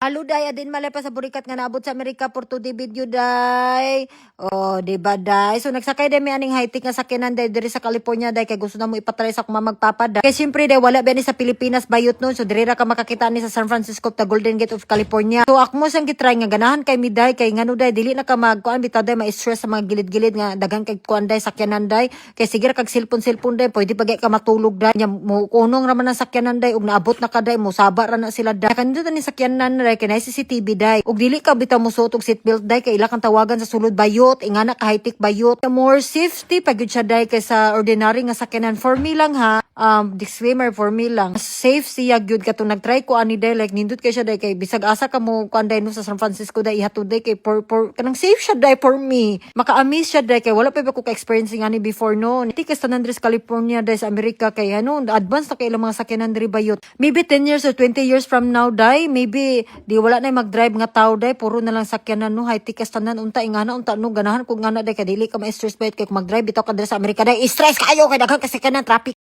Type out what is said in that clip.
Halo day, adin malay pa sa burikat nga naabot sa Amerika por to di video day. Oh, di ba day? So nagsakay day may aning high-tech nga sakyanan day diri sa California day kay gusto na mo ipatry sa akong magpapa day. Kay syempre day wala ba ni sa Pilipinas bayot nun. So diri ra ka makakita ni sa San Francisco ta Golden Gate of California. So akmo sang gitry nga ganahan kay mi day kay ngano day dili na ka magkuan bitaw day ma-stress sa mga gilid-gilid nga daghan kay kuan day sakyanan day. Kay sige ra kag cellphone day pwede pagay ka matulog day. Nya mo kunong ra man ang sakyanan day ug naabot na ka day mo saba ra na sila day. Kanindot ni sakyanan day kay na CCTV day. Ug dili ka bitaw mo suot og seatbelt day kay ila kang tawagan sa sulod bayot, ingana ka high-tech bayot. More safety pag gyud siya day kay sa ordinary nga sakyanan. For me lang ha, disclaimer for me lang. Safe siya gyud katong nagtry ko ani day like nindot kay siya day kay bisag asa ka mo kuan day no sa San Francisco day ihatod day kay for kanang safe siya day for me. Maka-amaze siya day kay wala pa ko ka-experience ani before no. Ti kay San Andres California day sa Amerika kay ano advance na kay ilang mga sakyanan diri bayot. Maybe 10 years or 20 years from now day, maybe di wala na mag-drive nga tao day, puro na lang sakyanan no, high-tech tanan unta ingana unta no ganahan kung ngana day kay dili ka ma-stress bayot kay kung mag-drive bitaw ka diri sa Amerika day, stress kayo kay daghan ka sakyanan traffic.